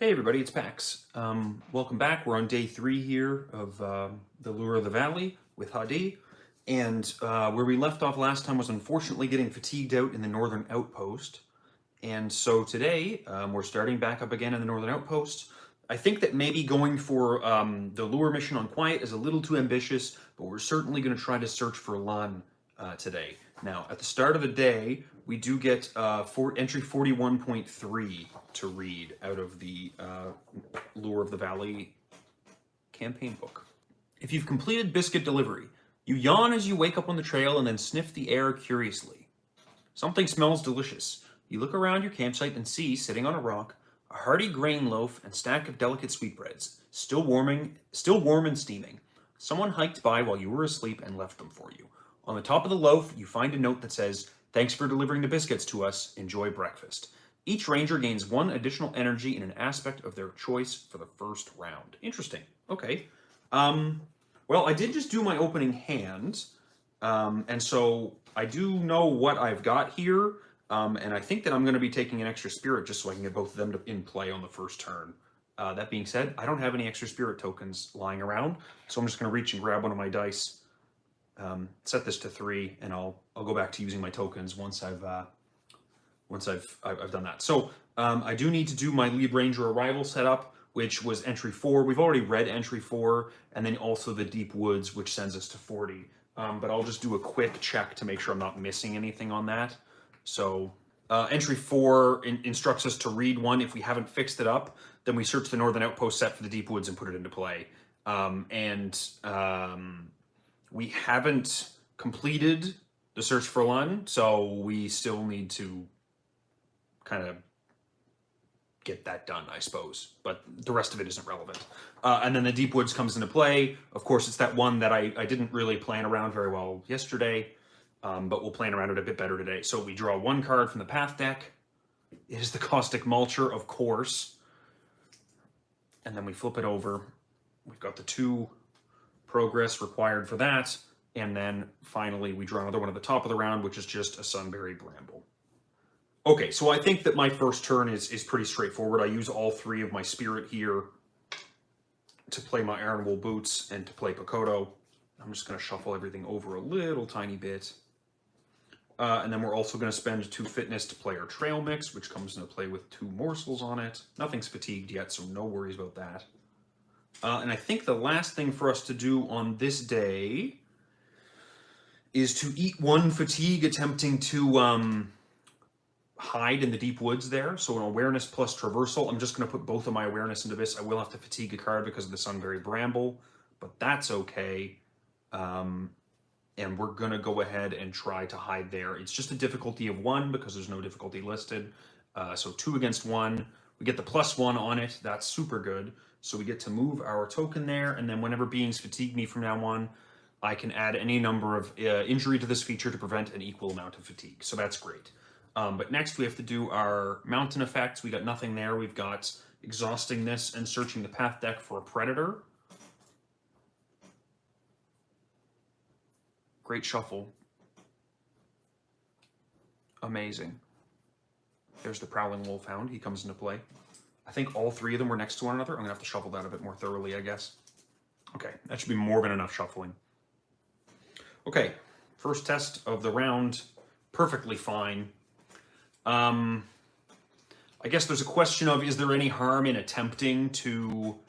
Hey everybody, it's Pax. Welcome back. We're on day 3 here of the Lure of the Valley with Hadi. And where we left off last time was unfortunately getting fatigued out in the northern outpost. And so today we're starting back up again in the northern outpost. I think that maybe going for the lure mission on quiet is a little too ambitious, but we're certainly going to try to search for Lunn today. Now, at the start of the day, we do get entry 41.3 to read out of the Lure of the Valley campaign book. If you've completed biscuit delivery, you yawn as you wake up on the trail and then sniff the air curiously. Something smells delicious. You look around your campsite and see, sitting on a rock, a hearty grain loaf and stack of delicate sweetbreads, still warm and steaming. Someone hiked by while you were asleep and left them for you. On the top of the loaf, you find a note that says, "Thanks for delivering the biscuits to us. Enjoy breakfast." Each ranger gains 1 additional energy in an aspect of their choice for the first round. Interesting. Okay. Well, I did just do my opening hand, and so I do know what I've got here, and I think that I'm going to be taking an extra spirit just so I can get both of them in play on the first turn. That being said, I don't have any extra spirit tokens lying around, so I'm just going to reach and grab one of my dice, set this to 3, and I'll go back to using my tokens once I've done that. So I do need to do my lead ranger arrival setup, which was entry 4. We've already read entry 4, and then also the deep woods, which sends us to 40. But I'll just do a quick check to make sure I'm not missing anything on that. So entry 4 instructs us to read 1. If we haven't fixed it up, then we search the northern outpost set for the deep woods and put it into play. We haven't completed the search for Lunn, so we still need to kind of get that done, I suppose. But the rest of it isn't relevant. And then the deep woods comes into play. Of course, it's that one that I didn't really plan around very well yesterday, but we'll plan around it a bit better today. So we draw 1 card from the path deck. It is the Caustic Mulcher, of course. And then we flip it over. We've got the 2 progress required for that. And then finally, we draw another one at the top of the round, which is just a Sunberry Bramble. Okay, so I think that my first turn is pretty straightforward. I use all 3 of my spirit here to play my Iron Wool Boots and to play Pakoto. I'm just going to shuffle everything over a little tiny bit. And then we're also going to spend 2 fitness to play our Trail Mix, which comes into play with 2 morsels on it. Nothing's fatigued yet, so no worries about that. And I think the last thing for us to do on this day is to eat 1 fatigue, attempting to hide in the deep woods there. So an awareness plus traversal. I'm just going to put both of my awareness into this. I will have to fatigue a card because of the Sunberry Bramble, but that's okay. And we're going to go ahead and try to hide there. It's just a difficulty of 1 because there's no difficulty listed. So 2 against 1. We get the +1 on it. That's super good. So we get to move our token there, and then whenever beings fatigue me from now on, I can add any number of injury to this feature to prevent an equal amount of fatigue. So that's great. But next we have to do our mountain effects. We got nothing there. We've got exhausting this and searching the path deck for a predator. Great shuffle. Amazing. There's the Prowling Wolfhound. He comes into play. I think all 3 of them were next to one another. I'm going to have to shuffle that a bit more thoroughly, I guess. Okay, that should be more than enough shuffling. Okay, first test of the round. Perfectly fine. I guess there's a question of, is there any harm in attempting to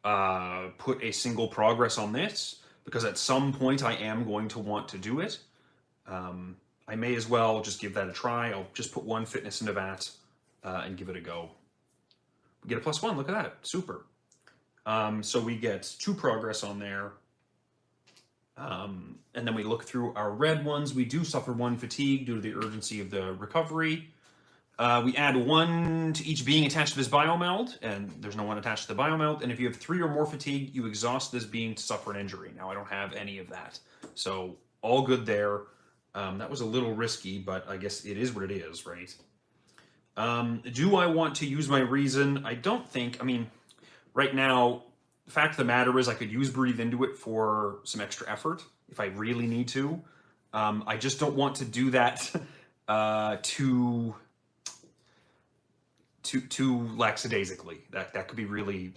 put a single progress on this? Because at some point I am going to want to do it. I may as well just give that a try. I'll just put 1 fitness into that and give it a go. We get a +1, look at that, super. So we get 2 progress on there. And then we look through our red ones. We do suffer 1 fatigue due to the urgency of the recovery. We add 1 to each being attached to this biomeld, and there's no one attached to the biomeld. And if you have 3 or more fatigue, you exhaust this being to suffer an injury. Now, I don't have any of that. So all good there. That was a little risky, but I guess it is what it is, right? Do I want to use my reason? I don't think. I mean, right now, the fact of the matter is I could use Breathe into it for some extra effort if I really need to. I just don't want to do that to too lackadaisically. That could be really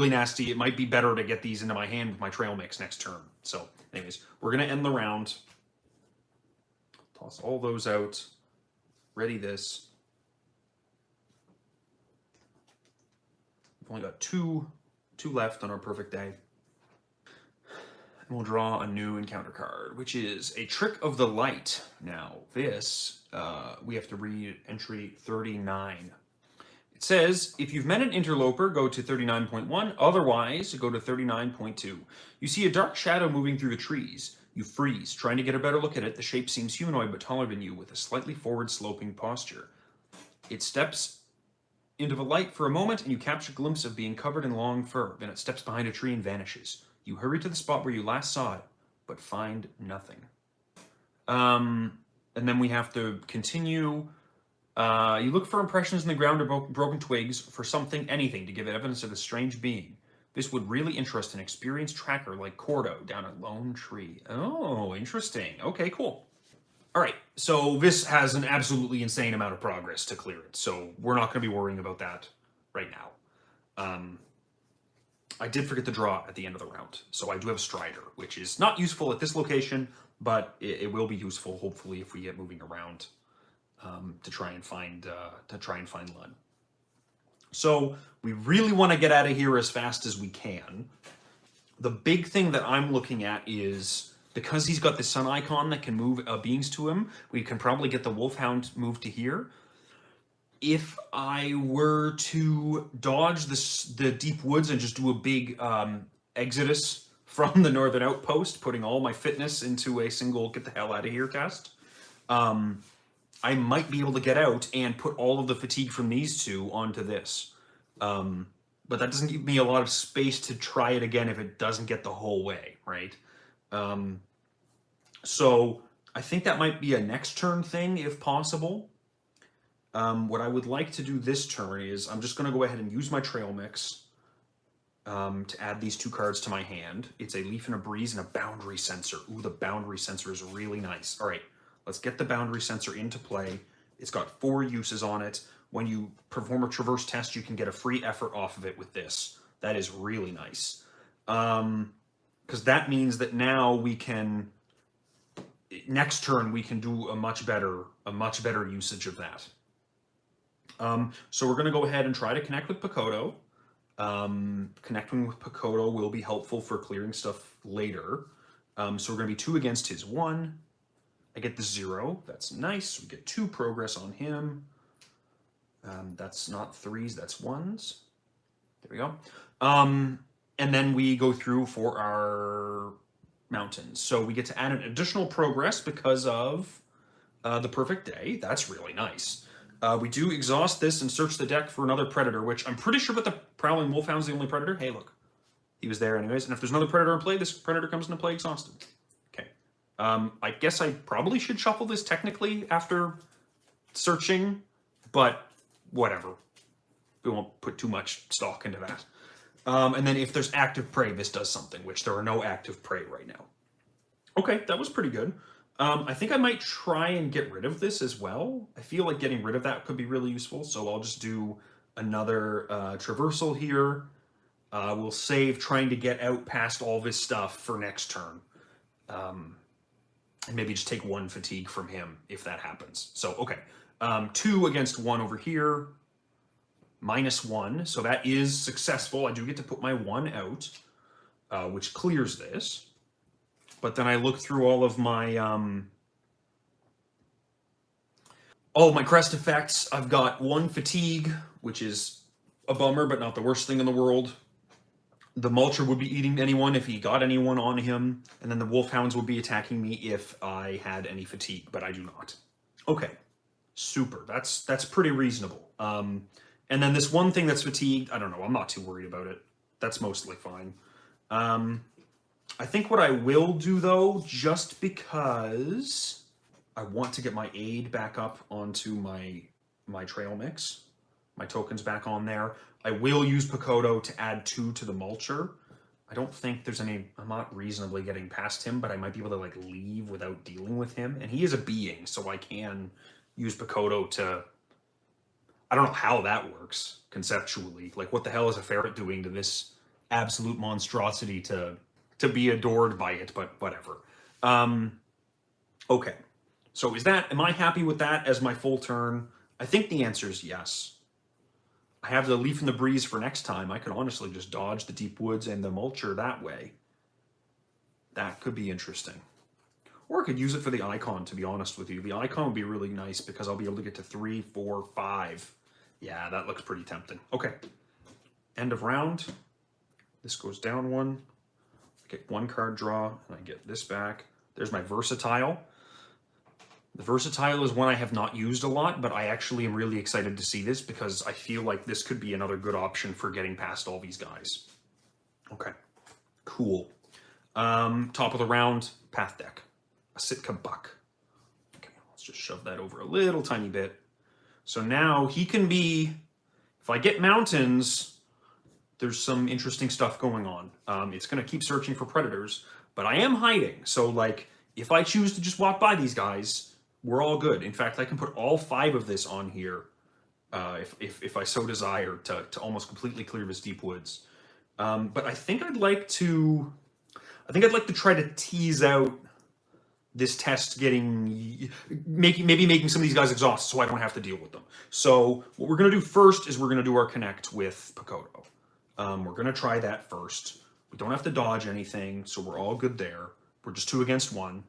nasty. It might be better to get these into my hand with my trail mix next turn. So, anyways, we're gonna end the round. Toss all those out. Ready this. We've only got two left on our perfect day. And we'll draw a new encounter card, which is a Trick of the Light. Now, this, we have to read entry 39. It says, if you've met an interloper, go to 39.1. Otherwise, go to 39.2. You see a dark shadow moving through the trees. You freeze, trying to get a better look at it. The shape seems humanoid but taller than you, with a slightly forward-sloping posture. It steps into the light for a moment, and you catch a glimpse of being covered in long fur. Then it steps behind a tree and vanishes. You hurry to the spot where you last saw it, but find nothing. And then we have to continue. You look for impressions in the ground or broken twigs for something, anything, to give evidence of a strange being. This would really interest an experienced tracker like Cordo down a lone tree. Oh, interesting. Okay, cool. All right, so this has an absolutely insane amount of progress to clear it, so we're not going to be worrying about that right now. I did forget to draw at the end of the round, so I do have Strider, which is not useful at this location, but it will be useful, hopefully, if we get moving around to try and find Lunn. So we really want to get out of here as fast as we can. The big thing that I'm looking at is, because he's got the sun icon that can move beings to him, we can probably get the Wolfhound moved to here. If I were to dodge the deep woods and just do a big exodus from the northern outpost, putting all my fitness into a single get the hell out of here cast, I might be able to get out and put all of the fatigue from these two onto this. But that doesn't give me a lot of space to try it again if it doesn't get the whole way, right? So I think that might be a next turn thing if possible. What I would like to do this turn is I'm just going to go ahead and use my trail mix to add these two cards to my hand. It's a Leaf and a Breeze and a Boundary Sensor. Ooh, the Boundary Sensor is really nice. All right, let's get the Boundary Sensor into play. It's got 4 uses on it. When you perform a Traverse test, you can get a free effort off of it with this. That is really nice. Because that means that now we can, next turn, we can do a much better usage of that. So we're going to go ahead and try to connect with Pakoto. Connecting with Pakoto will be helpful for clearing stuff later. So we're going to be 2 against his 1. I get the 0. That's nice. We get 2 progress on him. That's not 3s, that's 1s. There we go. And then we go through for our mountains. So we get to add an additional progress because of the perfect day. That's really nice. We do exhaust this and search the deck for another predator, which I'm pretty sure that the Prowling Wolfhound's the only predator. Hey, look. He was there anyways. And if there's another predator in play, this predator comes into play exhausted. Okay. I guess I probably should shuffle this technically after searching, but whatever. We won't put too much stock into that. And then if there's active prey, this does something, which there are no active prey right now. Okay, that was pretty good. I think I might try and get rid of this as well. I feel like getting rid of that could be really useful, so I'll just do another traversal here. We'll save trying to get out past all this stuff for next turn. And maybe just take 1 fatigue from him if that happens. So, okay. 2 against 1 over here. -1, so that is successful. I do get to put my 1 out, which clears this. But then I look through all of my crest effects. I've got 1 fatigue, which is a bummer, but not the worst thing in the world. The Mulcher would be eating anyone if he got anyone on him, and then the Wolfhounds would be attacking me if I had any fatigue, but I do not. Okay, super. That's pretty reasonable. And then this one thing that's fatigued, I don't know, I'm not too worried about it. That's mostly fine. I think what I will do, though, just because I want to get my aid back up onto my trail mix, my tokens back on there, I will use Pakoto to add 2 to the Mulcher. I don't think there's any, I'm not reasonably getting past him, but I might be able to, like, leave without dealing with him. And he is a being, so I can use Pakoto to, I don't know how that works conceptually. Like, what the hell is a ferret doing to this absolute monstrosity to be adored by it? But whatever. Okay. So am I happy with that as my full turn? I think the answer is yes. I have the Leaf in the Breeze for next time. I could honestly just dodge the Deep Woods and the Mulcher that way. That could be interesting. Or I could use it for the icon, to be honest with you. The icon would be really nice because I'll be able to get to 3, 4, 5. Yeah, that looks pretty tempting. Okay. End of round. This goes down 1. I get 1 card draw, and I get this back. There's my Versatile. The Versatile is one I have not used a lot, but I actually am really excited to see this because I feel like this could be another good option for getting past all these guys. Okay, cool. Top of the round, Path Deck. A Sitka Buck. Okay, let's just shove that over a little tiny bit. So now he can be, if I get mountains, there's some interesting stuff going on. It's going to keep searching for predators, but I am hiding. So like, if I choose to just walk by these guys, we're all good. In fact, I can put all 5 of this on here if I so desire to almost completely clear this Deep Woods. But I think I'd like to try to tease out this test making some of these guys exhaust so I don't have to deal with them. So what we're going to do first is we're going to do our connect with Pakoto. We're going to try that first. We don't have to dodge anything, so we're all good there. We're just 2 against 1.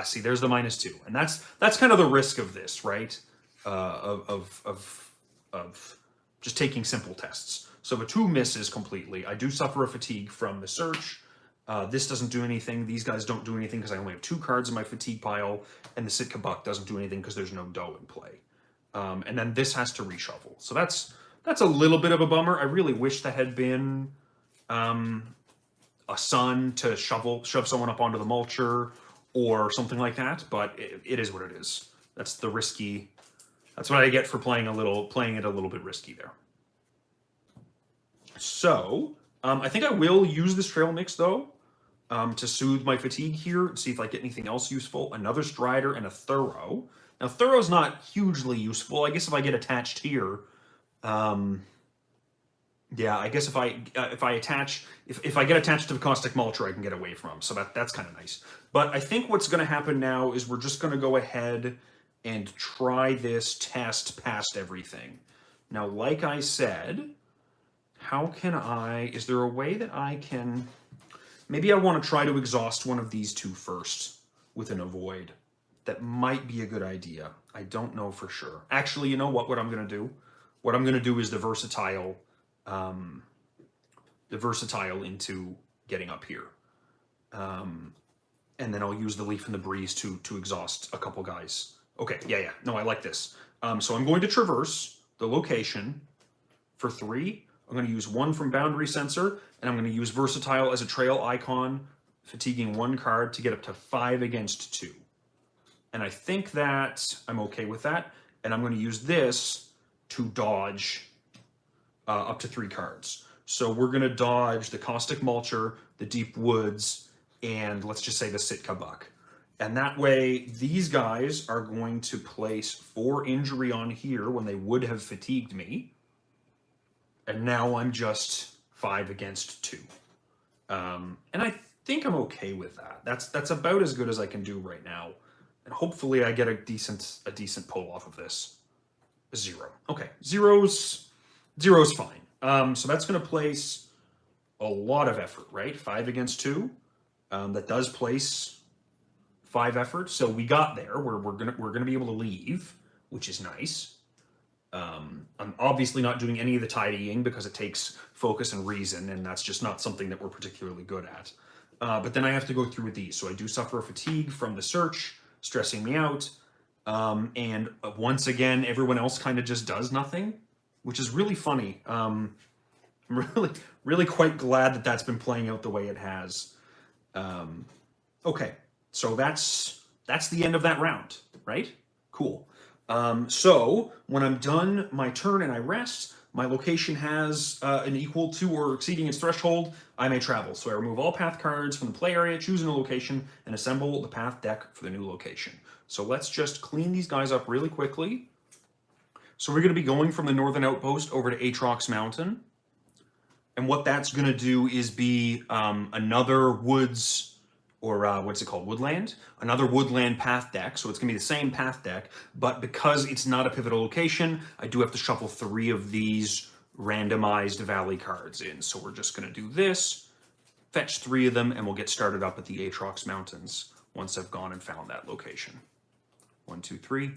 See, there's the -2, and that's kind of the risk of this, right? Of just taking simple tests. So the 2 misses completely. I do suffer a fatigue from the search. This doesn't do anything. These guys don't do anything because I only have 2 cards in my fatigue pile, and the Sitka Buck doesn't do anything because there's no dough in play. And then this has to reshuffle. So that's a little bit of a bummer. I really wish that had been a Sun to shove someone up onto the Mulcher or something like that, but it is what it is. That's what I get for playing it a little bit risky there. So, I think I will use this Trail Mix, though, to soothe my fatigue here, see if I get anything else useful. Another Strider and a Thorough. Now, Thorough's not hugely useful. I guess if I get attached here, yeah, I guess if I get attached to the Caustic Mulcher, I can get away from him. So that's kind of nice. But I think what's going to happen now is we're just going to go ahead and try this test past everything. Now, like I said, is there a way that I can, maybe I want to try to exhaust one of these 2 first with an Avoid. That might be a good idea. I don't know for sure. Actually, you know what I'm going to do? What I'm going to do is the Versatile into getting up here. And then I'll use the Leaf in the Breeze to exhaust a couple guys. Okay, yeah. No, I like this. So I'm going to traverse the location for 3. I'm going to use 1 from Boundary Sensor, and I'm going to use Versatile as a trail icon, fatiguing 1 card to get up to 5 against 2. And I think that I'm okay with that. And I'm going to use this to dodge up to 3 cards. So we're going to dodge the Caustic Mulcher, the Deep Woods, and let's just say the Sitka Buck. And that way, these guys are going to place 4 injury on here when they would have fatigued me. And now I'm just 5 against 2. And I think I'm okay with that. That's about as good as I can do right now. And hopefully I get a decent pull off of this. 0. Okay, zero's fine. So that's going to place a lot of effort, right? 5 against 2. That does place 5 effort. So we got there. We're gonna be able to leave, which is nice. I'm obviously not doing any of the tidying because it takes focus and reason, and that's just not something that we're particularly good at. But then I have to go through with these. So I do suffer a fatigue from the search, stressing me out. And once again, everyone else kind of just does nothing, which is really funny. I'm really quite glad that that's been playing out the way it has. Okay, so that's the end of that round, right? Cool. So when I'm done my turn and I rest, my location has an equal to or exceeding its threshold, I may travel. So I remove all path cards from the play area, choose a new location, and assemble the path deck for the new location. So let's just clean these guys up really quickly. So we're going to be going from the northern outpost over to Atrox Mountain. And what that's going to do is be another woods, or what's it called? Woodland? Another woodland path deck. So it's going to be the same path deck, but because it's not a pivotal location, I do have to shuffle 3 of these randomized valley cards in. So we're just going to do this, fetch 3 of them, and we'll get started up at the Atrox Mountains once I've gone and found that location. 1, 2, 3.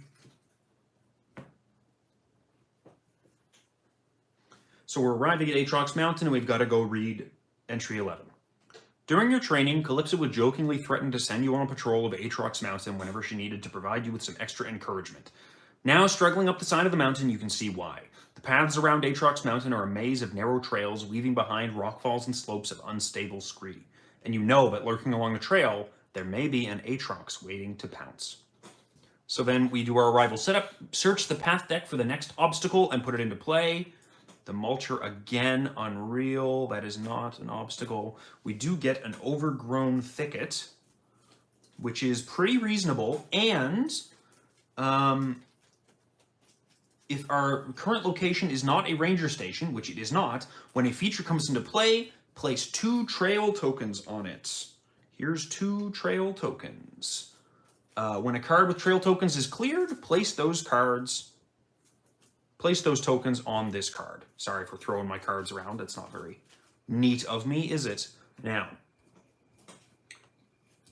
So we're arriving at Atrox Mountain, and we've got to go read entry 11. During your training, Calypso would jokingly threaten to send you on a patrol of Atrox Mountain whenever she needed to provide you with some extra encouragement. Now, struggling up the side of the mountain, you can see why. The paths around Atrox Mountain are a maze of narrow trails weaving behind rockfalls and slopes of unstable scree. And you know that lurking along the trail, there may be an Atrox waiting to pounce. So then we do our arrival setup, search the path deck for the next obstacle, and put it into play. The mulcher again, unreal. That is not an obstacle. We do get an overgrown thicket, which is pretty reasonable. And if our current location is not a ranger station, which it is not, when a feature comes into play, place 2 trail tokens on it. Here's 2 trail tokens. When a card with trail tokens is cleared, place those tokens on this card. Sorry for throwing my cards around. That's not very neat of me, is it? Now,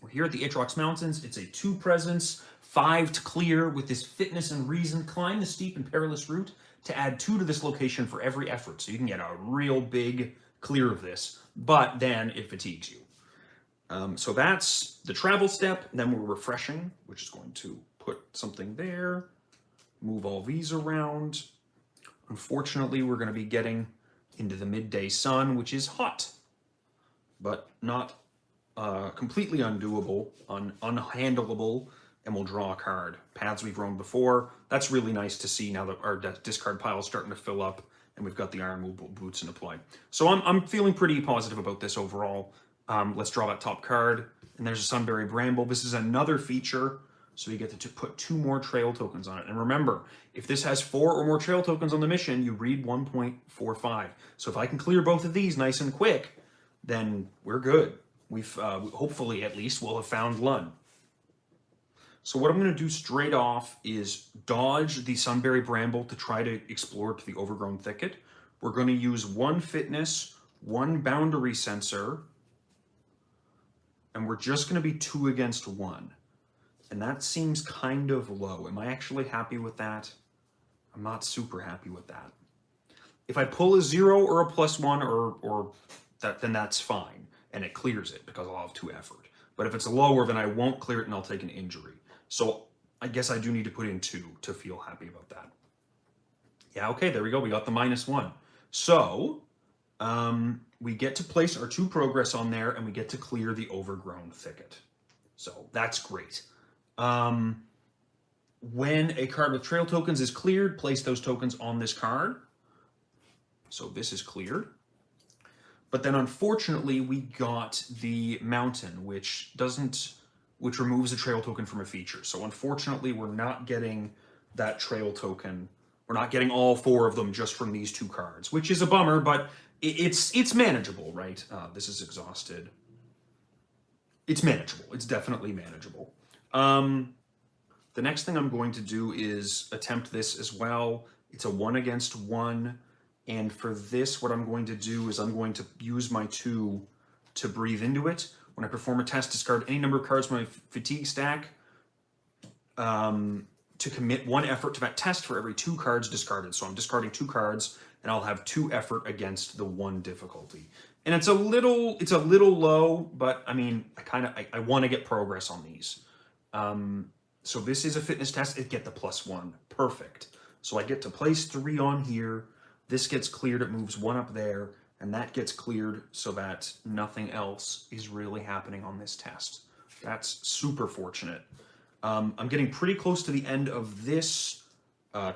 we're here at the Atrox Mountains. It's a 2 presence, 5 to clear with this fitness and reason. Climb the steep and perilous route to add 2 to this location for every effort. So you can get a real big clear of this, but then it fatigues you. So that's the travel step. Then we're refreshing, which is going to put something there. Move all these around. Unfortunately, we're going to be getting into the midday sun, which is hot, but not completely undoable, unhandleable, and we'll draw a card. Paths we've roamed before. That's really nice to see now that our discard pile is starting to fill up, and we've got the iron movable boots in play. So I'm feeling pretty positive about this overall. Let's draw that top card, and there's a Sunbury Bramble. This is another feature. So you get to put 2 more trail tokens on it. And remember, if this has 4 or more trail tokens on the mission, you read 1.45. So if I can clear both of these nice and quick, then we're good. We've hopefully, at least, we'll have found Lunn. So what I'm going to do straight off is dodge the Sunbury Bramble to try to explore to the overgrown thicket. We're going to use 1 fitness, 1 boundary sensor, and we're just going to be 2 against 1. And that seems kind of low. Am I actually happy with that? I'm not super happy with that. If I pull a 0 or a +1 or that, then that's fine. And it clears it because I'll have 2 effort. But if it's lower, then I won't clear it and I'll take an injury. So I guess I do need to put in 2 to feel happy about that. Yeah, okay, there we go. We got the -1. So we get to place our 2 progress on there and we get to clear the overgrown thicket. So that's great. When a card with trail tokens is cleared, place those tokens on this card. So this is cleared. But then unfortunately we got the mountain, which removes a trail token from a feature. So unfortunately we're not getting that trail token. We're not getting all 4 of them just from these 2 cards, which is a bummer, but it's manageable, right? This is exhausted. It's manageable. It's definitely manageable. The next thing I'm going to do is attempt this as well. It's a 1 against 1. And for this, what I'm going to do is I'm going to use my 2 to breathe into it. When I perform a test, discard any number of cards from my fatigue stack to commit 1 effort to that test for every 2 cards discarded. So I'm discarding 2 cards and I'll have 2 effort against the 1 difficulty. And it's a little low, but I mean, I want to get progress on these. So this is a fitness test. It get the +1. Perfect. So I get to place 3 on here. This gets cleared. It moves 1 up there. And that gets cleared so that nothing else is really happening on this test. That's super fortunate. I'm getting pretty close to the end of this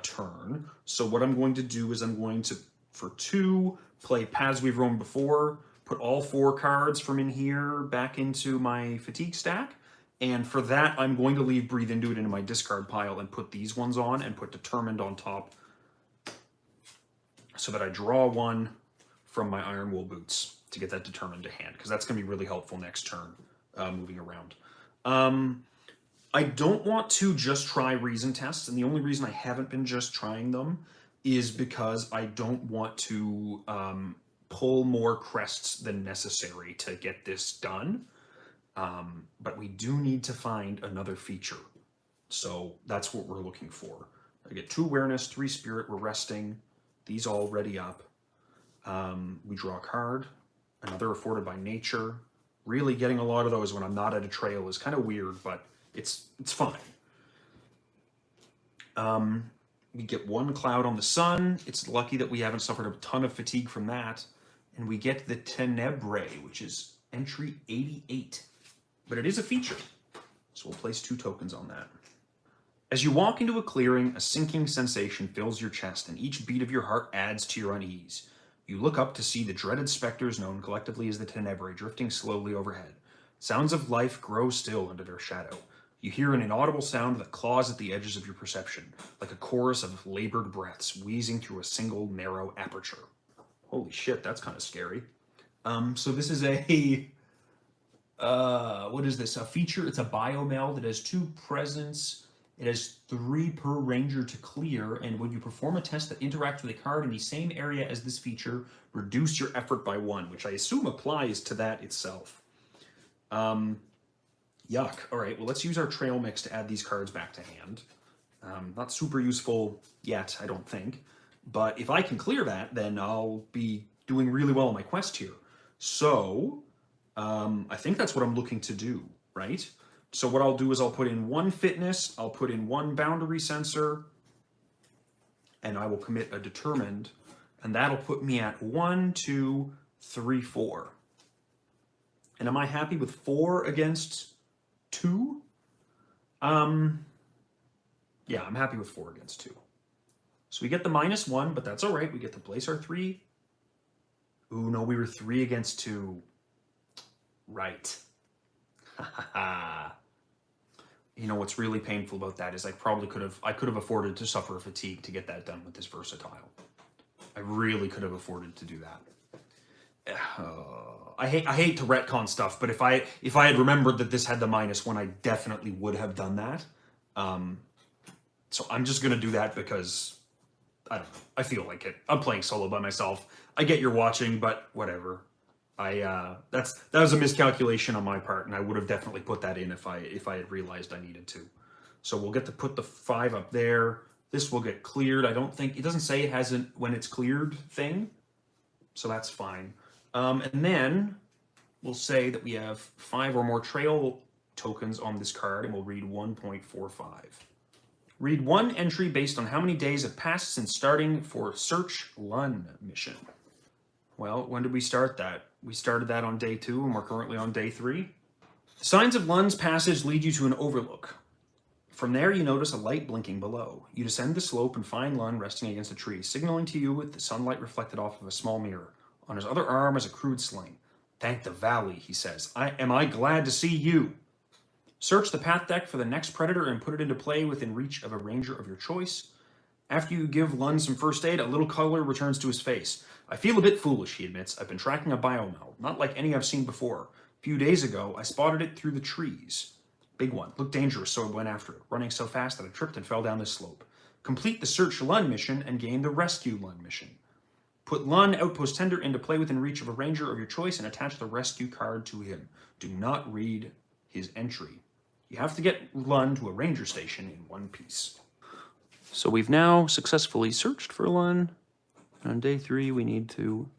turn. So what I'm going to do is I'm going to, for 2, play Paths We've Roamed Before, put all 4 cards from in here back into my fatigue stack. And for that, I'm going to leave Breathe Into It into my discard pile and put these ones on and put Determined on top so that I draw one from my iron wool boots to get that determined to hand, because that's going to be really helpful next turn, moving around. I don't want to just try reason tests, and the only reason I haven't been just trying them is because I don't want to pull more crests than necessary to get this done. But we do need to find another feature. So that's what we're looking for. I get 2 awareness, 3 spirit, we're resting. These all ready up. We draw a card, another afforded by nature. Really getting a lot of those when I'm not at a trail is kind of weird, but it's fine. We get 1 cloud on the sun. It's lucky that we haven't suffered a ton of fatigue from that. And we get the Tenebrae, which is entry 88. But it is a feature, so we'll place 2 tokens on that. As you walk into a clearing, a sinking sensation fills your chest, and each beat of your heart adds to your unease. You look up to see the dreaded specters known collectively as the Tenebrae drifting slowly overhead. Sounds of life grow still under their shadow. You hear an inaudible sound that claws at the edges of your perception, like a chorus of labored breaths wheezing through a single narrow aperture. Holy shit, that's kind of scary. So this is a... what is this? A feature. It's a biomeld. It has 2 presence. It has 3 per ranger to clear. And when you perform a test that interacts with a card in the same area as this feature, reduce your effort by 1, which I assume applies to that itself. Yuck. All right. Well, let's use our trail mix to add these cards back to hand. Not super useful yet, I don't think. But if I can clear that, then I'll be doing really well on my quest here. So... I think that's what I'm looking to do, right? So what I'll do is I'll put in 1 fitness, I'll put in 1 boundary sensor, and I will commit a determined, and that'll put me at 1, 2, 3, 4. And am I happy with 4 against 2? Yeah, I'm happy with 4 against 2. So we get the -1, but that's all right. We get to place our 3. Ooh, no, we were 3 against 2. Right. You know what's really painful about that is I could have afforded to suffer fatigue to get that done with this versatile. I really could have afforded to do that. I hate to retcon stuff, but if I had remembered that this had the -1, I definitely would have done that. So I'm just gonna do that because I don't know. I feel like it. I'm playing solo by myself. I get you're watching, but whatever. That was a miscalculation on my part, and I would have definitely put that in if I had realized I needed to. So we'll get to put the 5 up there. This will get cleared. I don't think it doesn't say it hasn't when it's cleared thing, so that's fine. And then we'll say that we have 5 or more trail tokens on this card, and we'll read 1.45. Read 1 entry based on how many days have passed since starting for Search Lunn mission. Well, when did we start that? We started that on day 2, and we're currently on day 3. The signs of Lunn's passage lead you to an overlook. From there, you notice a light blinking below. You descend the slope and find Lunn resting against a tree, signaling to you with the sunlight reflected off of a small mirror. On his other arm is a crude sling. "Thank the valley," he says. Am I glad to see you." Search the path deck for the next predator and put it into play within reach of a ranger of your choice. After you give Lunn some first aid, a little color returns to his face. "I feel a bit foolish," he admits. "I've been tracking a biomeld, not like any I've seen before. A few days ago, I spotted it through the trees. Big one. Looked dangerous, so I went after it, running so fast that I tripped and fell down this slope. Complete the Search Lunn mission and gain the Rescue Lunn mission. Put Lunn Outpost Tender into play within reach of a ranger of your choice and attach the rescue card to him. Do not read his entry. You have to get Lunn to a ranger station in one piece." So we've now successfully searched for Lunn. On day 3, we need to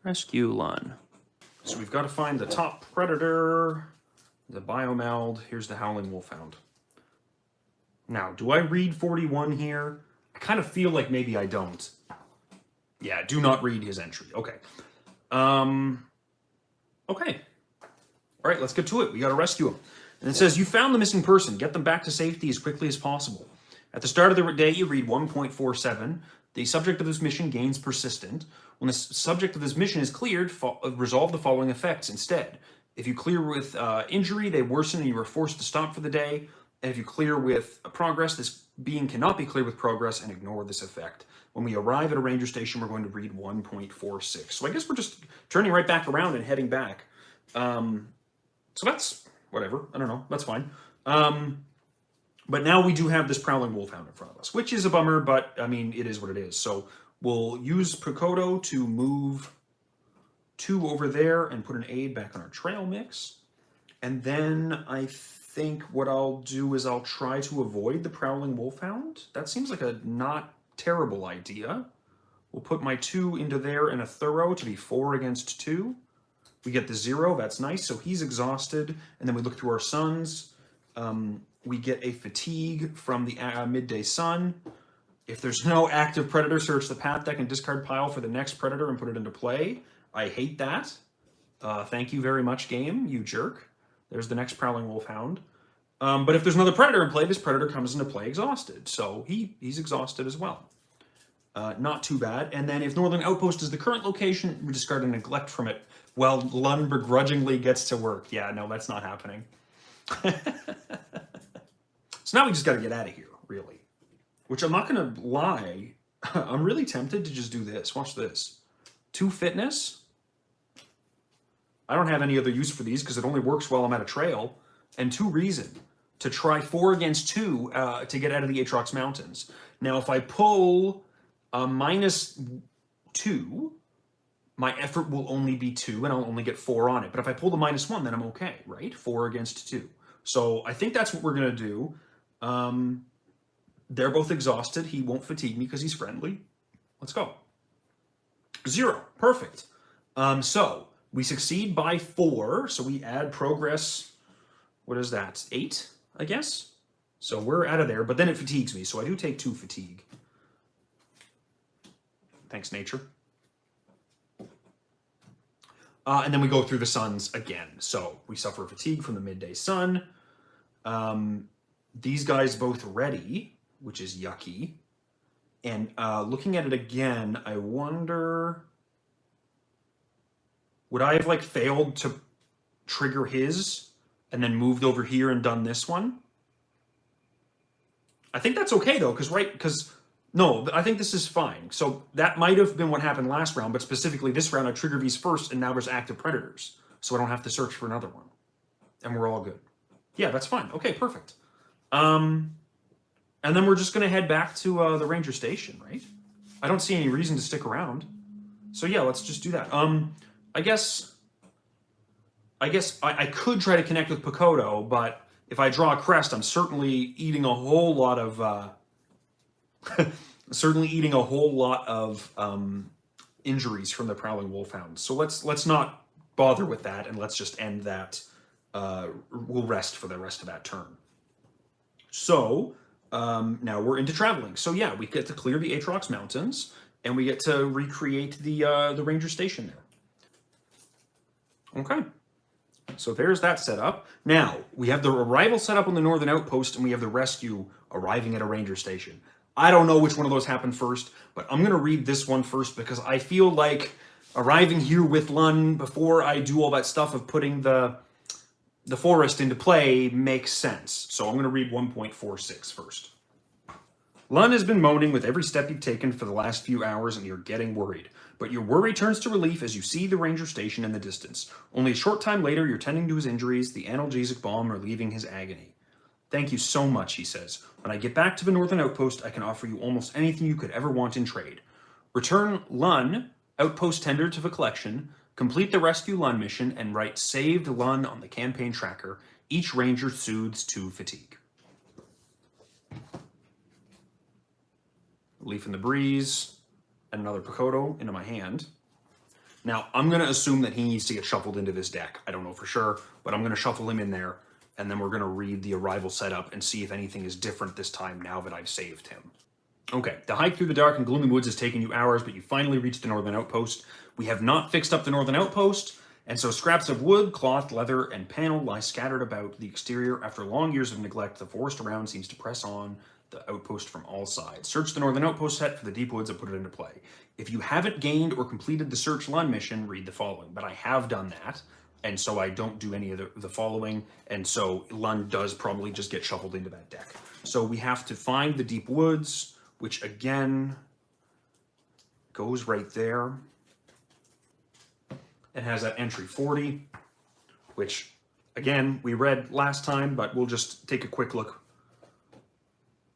rescue Lunn. So we've got to find the top predator, the biomeld. Here's the Howling Wolfhound. Now, do I read 41 here? I kind of feel like maybe I don't. Yeah, do not read his entry. Okay. Okay. All right, let's get to it. We got to rescue him. And it says, "You found the missing person. Get them back to safety as quickly as possible. At the start of the day, you read 1.47. The subject of this mission gains persistent. When the subject of this mission is cleared, resolve the following effects instead. If you clear with injury, they worsen and you are forced to stop for the day. And if you clear with a progress, this being cannot be cleared with progress and ignore this effect. When we arrive at a ranger station, we're going to read 1.46. So I guess we're just turning right back around and heading back. So that's whatever. I don't know. That's fine. But now we do have this Prowling Wolfhound in front of us, which is a bummer, but I mean, it is what it is. So we'll use Picoto to move 2 over there and put an aid back on our trail mix. And then I think what I'll do is I'll try to avoid the Prowling Wolfhound. That seems like a not terrible idea. We'll put my 2 into there and a Thorough to be 4 against 2. We get the 0, that's nice. So he's exhausted. And then we look through our suns. We get a fatigue from the midday sun. If there's no active predator, search the path deck and discard pile for the next predator and put it into play. I hate that. Thank you very much, game, you jerk. There's the next Prowling Wolfhound. But if there's another predator in play, this predator comes into play exhausted. So he's exhausted as well. Not too bad. And then if Northern Outpost is the current location, we discard a neglect from it. Well, Lunn begrudgingly gets to work. Yeah, no, that's not happening. So now we just got to get out of here, really. Which I'm not going to lie. I'm really tempted to just do this. Watch this. 2 fitness. I don't have any other use for these because it only works while I'm at a trail. And 2 reason. To try 4 against 2 to get out of the Atrox Mountains. Now, if I pull a -2, my effort will only be 2 and I'll only get 4 on it. But if I pull the -1, then I'm okay, right? 4 against 2. So I think that's what we're going to do. They're both exhausted. He won't fatigue me because he's friendly. Let's go. 0. Perfect. So we succeed by 4. So we add progress. What is that? 8, I guess? So we're out of there. But then it fatigues me. So I do take 2 fatigue. Thanks, nature. And then we go through the suns again. So we suffer fatigue from the midday sun. These guys both ready, which is yucky. And looking at it again, I wonder, would I have like failed to trigger his and then moved over here and done this one? I think that's okay though, because no, I think this is fine. So that might have been what happened last round, but specifically this round I trigger these first and now there's active predators. So I don't have to search for another one. And we're all good. Yeah, that's fine. Okay, perfect. And then we're just going to head back to the ranger station, right? I don't see any reason to stick around. So yeah, let's just do that. I guess I could try to connect with Picoto, but if I draw a crest, I'm certainly eating a whole lot of injuries from the Prowling Wolfhound. So let's not bother with that, and let's just end that. We'll rest for the rest of that turn. So now we're into traveling. So yeah, we get to clear the Atrox Mountains, and we get to recreate the ranger station there. Okay. So there's that setup. Now, we have the arrival set up on the Northern Outpost, and we have the rescue arriving at a ranger station. I don't know which one of those happened first, but I'm going to read this one first because I feel like arriving here with Lunn before I do all that stuff of putting the forest into play makes sense. So I'm going to read 1.46 first. Lunn has been moaning with every step you've taken for the last few hours, and you're getting worried. But your worry turns to relief as you see the ranger station in the distance. Only a short time later, you're tending to his injuries, the analgesic balm relieving his agony. Thank you so much, he says. When I get back to the Northern Outpost, I can offer you almost anything you could ever want in trade. Return Lunn, Outpost Tender to the collection, complete the Rescue Lunn mission, and write Saved Lunn on the campaign tracker. Each ranger soothes to fatigue. Leaf in the breeze, and another Picoto into my hand. Now, I'm going to assume that he needs to get shuffled into this deck. I don't know for sure, but I'm going to shuffle him in there, and then we're going to read the arrival setup and see if anything is different this time now that I've saved him. Okay, the hike through the dark and gloomy woods has taken you hours, but you finally reached the Northern Outpost. We have not fixed up the Northern Outpost, and so scraps of wood, cloth, leather, and panel lie scattered about the exterior. After long years of neglect, the forest around seems to press on the outpost from all sides. Search the Northern Outpost set for the deep woods and put it into play. If you haven't gained or completed the Search Lunn mission, read the following. But I have done that. and so I don't do any of the following, and so Lunn does probably just get shuffled into that deck. So we have to find the Deep Woods, which again goes right there. It has that entry 40, which again we read last time, but we'll just take a quick look.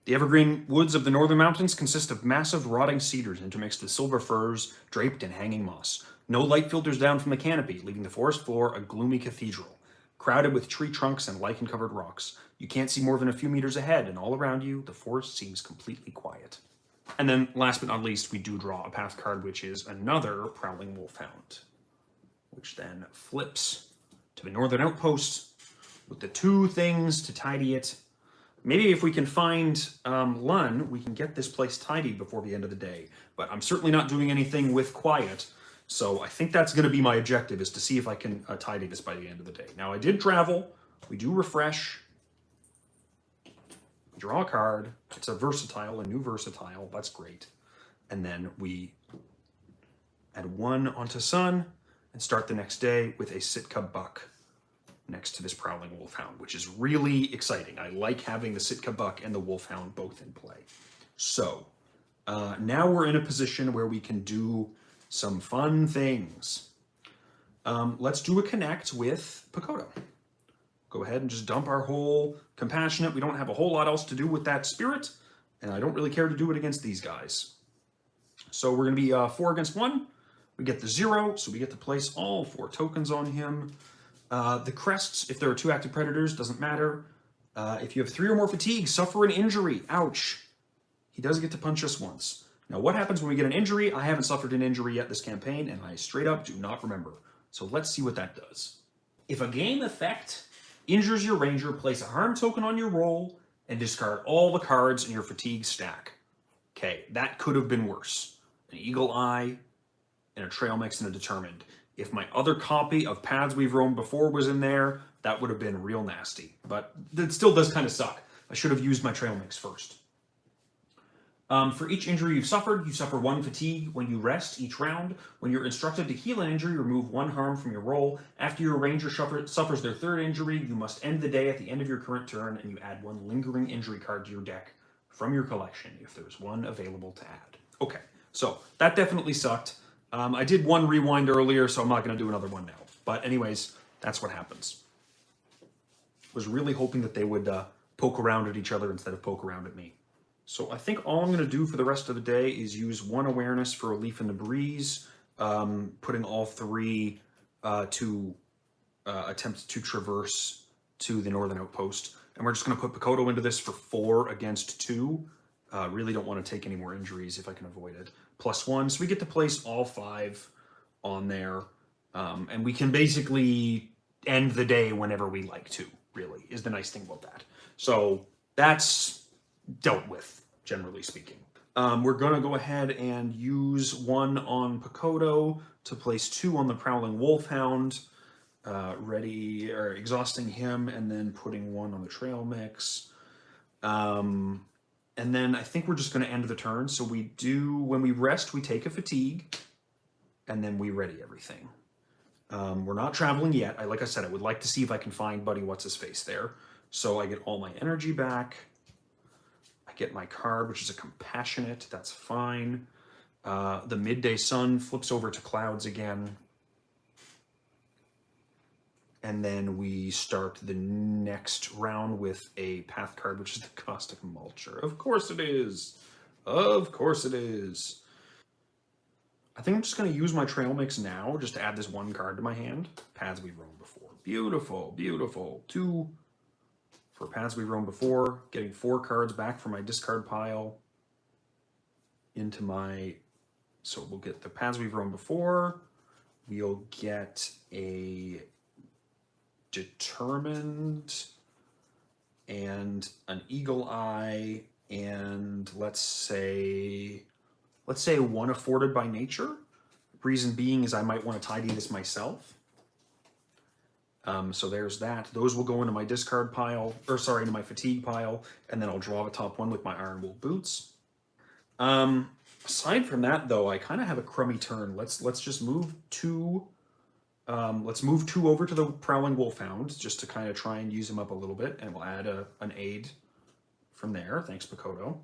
The evergreen woods of the northern mountains consist of massive rotting cedars intermixed with silver firs draped in hanging moss. No light filters down from the canopy, leaving the forest floor a gloomy cathedral, crowded with tree trunks and lichen-covered rocks. You can't see more than a few meters ahead, and all around you, the forest seems completely quiet. And then, last but not least, we do draw a path card, which is another Prowling Wolfhound, which then flips to the northern outpost with the 2 things to tidy it. Maybe if we can find Lunn, we can get this place tidied before the end of the day. But I'm certainly not doing anything with quiet, so I think that's going to be my objective, is to see if I can tidy this by the end of the day. Now, I did travel. We do refresh. Draw a card. It's a new versatile. That's great. And then we add 1 onto Sun and start the next day with a Sitka Buck next to this Prowling Wolfhound, which is really exciting. I like having the Sitka Buck and the Wolfhound both in play. So now we're in a position where we can do some fun things. Let's do a connect with Pakoto. Go ahead and just dump our whole Compassionate. We don't have a whole lot else to do with that spirit, and I don't really care to do it against these guys. So we're going to be 4 against 1. We get the 0, so we get to place all 4 tokens on him. The crests, if there are 2 active predators, doesn't matter. If you have 3 or more fatigue, suffer an injury. Ouch. He does get to punch us once. Now, what happens when we get an injury? I haven't suffered an injury yet this campaign, and I straight up do not remember. So let's see what that does. If a game effect injures your ranger, place a harm token on your roll and discard all the cards in your fatigue stack. Okay, that could have been worse. An Eagle Eye and a Trail Mix and a Determined. If my other copy of Paths We've Roamed Before was in there, that would have been real nasty. But it still does kind of suck. I should have used my Trail Mix first. For each injury you've suffered, you suffer 1 fatigue when you rest each round. When you're instructed to heal an injury, remove 1 harm from your roll. After your ranger suffers their 3rd injury, you must end the day at the end of your current turn, and you add 1 lingering injury card to your deck from your collection, if there's 1 available to add. Okay, so that definitely sucked. I did 1 rewind earlier, so I'm not going to do another one now. But anyways, that's what happens. Was really hoping that they would poke around at each other instead of poke around at me. So I think all I'm going to do for the rest of the day is use 1 awareness for a Leaf in the Breeze, putting all 3 to attempt to traverse to the northern outpost. And we're just going to put Pakoto into this for 4 against 2. Really don't want to take any more injuries if I can avoid it. +1, so we get to place all 5 on there. And we can basically end the day whenever we like to, really, is the nice thing about that. So that's dealt with, generally speaking. We're going to go ahead and use 1 on Pakoto to place 2 on the Prowling Wolfhound, exhausting him, and then putting 1 on the Trail Mix. And then I think we're just going to end the turn. So we do, when we rest, we take a fatigue, and then we ready everything. We're not traveling yet. Like I said, I would like to see if I can find Buddy What's-His-Face there. So I get all my energy back. I get my card, which is a Compassionate. That's fine. The Midday Sun flips over to Clouds again. And then we start the next round with a path card, which is the Caustic Mulcher. Of course it is. Of course it is. I think I'm just going to use my Trail Mix now, just to add this 1 card to my hand. Paths We've Roamed Before. Beautiful, beautiful. 2 for Paths We've Roamed Before, getting 4 cards back from my discard pile into my... So we'll get the Paths We've Roamed Before. We'll get a Determined and an Eagle Eye, and let's say 1 Afforded by Nature. Reason being is I might want to tidy this myself. So there's that. Those will go into my discard pile, into my fatigue pile, and then I'll draw the top 1 with my Iron Wool Boots. Aside from that, though, I kind of have a crummy turn. Let's just move 2 Let's move 2 over to the Prowling Wolfhound, just to kind of try and use him up a little bit, and we'll add an aid from there. Thanks, Makoto.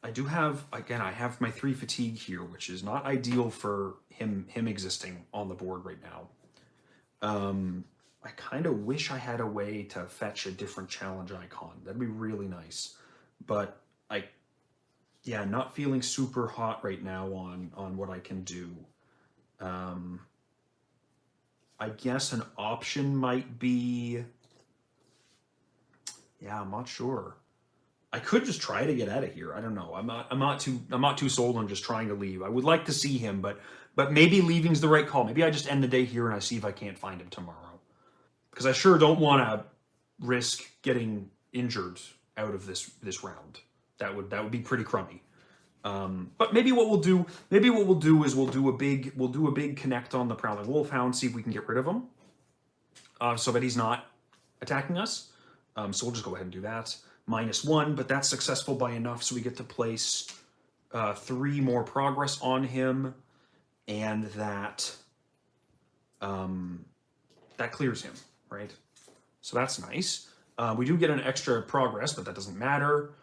I do have, again, I have my 3 fatigue here, which is not ideal for him existing on the board right now. I kind of wish I had a way to fetch a different challenge icon. That'd be really nice. But yeah, not feeling super hot right now on what I can do. I guess an option might be, yeah, I'm not sure. I could just try to get out of here. I don't know. I'm not too sold on just trying to leave. I would like to see him, but maybe leaving's the right call. Maybe I just end the day here and I see if I can't find him tomorrow. Because I sure don't want to risk getting injured out of this round. That would be pretty crummy. But maybe what we'll do is we'll do a big connect on the Prowling Wolfhound, see if we can get rid of him, so that he's not attacking us. So we'll just go ahead and do that. -1, but that's successful by enough, so we get to place 3 more progress on him, and that clears him, right? So that's nice. We do get an extra progress, but that doesn't matter.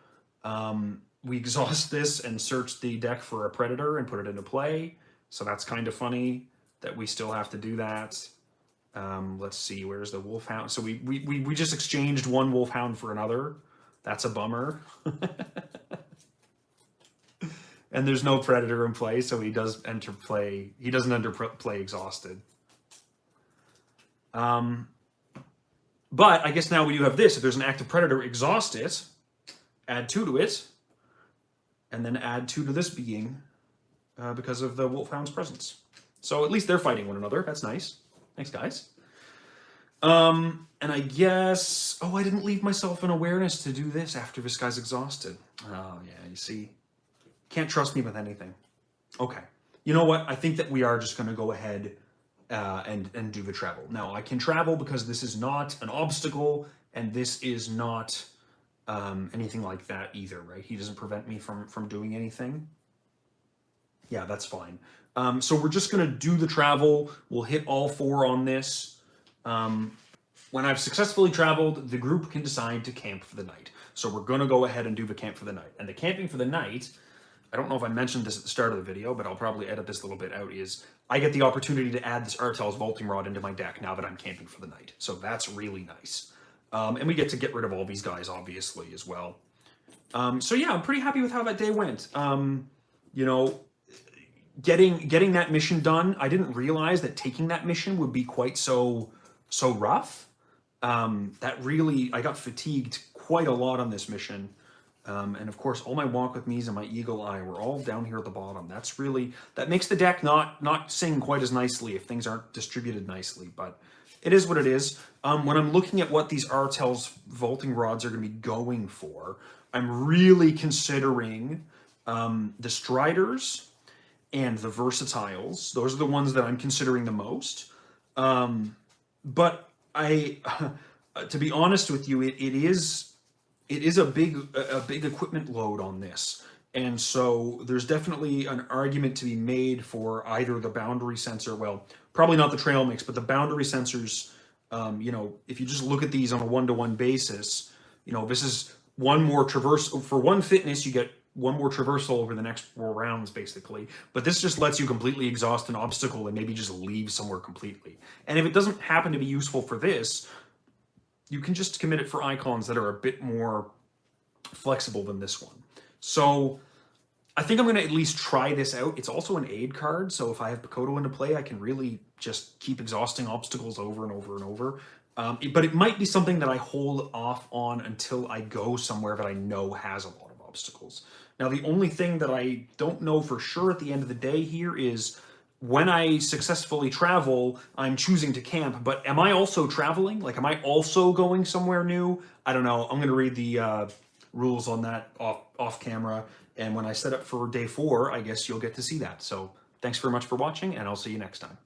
We exhaust this and search the deck for a predator and put it into play. So that's kind of funny that we still have to do that. Let's see, where's the Wolfhound? So we just exchanged one Wolfhound for another. That's a bummer. And there's no predator in play, so he does enter play. He doesn't enter play exhausted. But I guess now we do have this. If there's an active predator, exhaust it, add 2 to it, and then add 2 to this being because of the Wolfhound's presence. So at least they're fighting one another. That's nice. Thanks, guys. And I guess... Oh, I didn't leave myself an awareness to do this after this guy's exhausted. Oh, yeah, you see. Can't trust me with anything. Okay. You know what? I think that we are just going to go ahead and do the travel. Now, I can travel because this is not an obstacle, and this is not anything like that either, right? He doesn't prevent me from doing anything. Yeah, that's fine. So we're just going to do the travel. We'll hit all 4 on this. When I've successfully traveled, the group can decide to camp for the night. So we're going to go ahead and do the camp for the night. And the camping for the night, I don't know if I mentioned this at the start of the video, but I'll probably edit this little bit out, is I get the opportunity to add this Artel's Vaulting Rod into my deck now that I'm camping for the night. So that's really nice. And we get to get rid of all these guys, obviously, as well. So yeah, I'm pretty happy with how that day went. You know, getting that mission done, I didn't realize that taking that mission would be quite so rough. That really, I got fatigued quite a lot on this mission. And of course, all my Walk With Me's and my Eagle Eye were all down here at the bottom. That's really, that makes the deck not sing quite as nicely if things aren't distributed nicely, but it is what it is. When I'm looking at what these Artel's Vaulting Rods are going to be going for, I'm really considering the Striders and the Versatiles. Those are the ones that I'm considering the most. But to be honest with you, it is a big equipment load on this. And so there's definitely an argument to be made for either the boundary sensor, well, probably not the trail mix, but the boundary sensors, you know, if you just look at these on a one-to-one basis, you know, this is one more traverse. For one fitness, you get one more traversal over the next 4 rounds, basically. But this just lets you completely exhaust an obstacle and maybe just leave somewhere completely. And if it doesn't happen to be useful for this, you can just commit it for icons that are a bit more flexible than this one. So I think I'm going to at least try this out. It's also an aid card, so if I have Makoto into play, I can really just keep exhausting obstacles over and over and over. But it might be something that I hold off on until I go somewhere that I know has a lot of obstacles. Now, the only thing that I don't know for sure at the end of the day here is when I successfully travel, I'm choosing to camp, but am I also traveling? Like, am I also going somewhere new? I don't know. I'm going to read the rules on that off camera, and when I set up for day 4, I guess you'll get to see that. So thanks very much for watching, and I'll see you next time.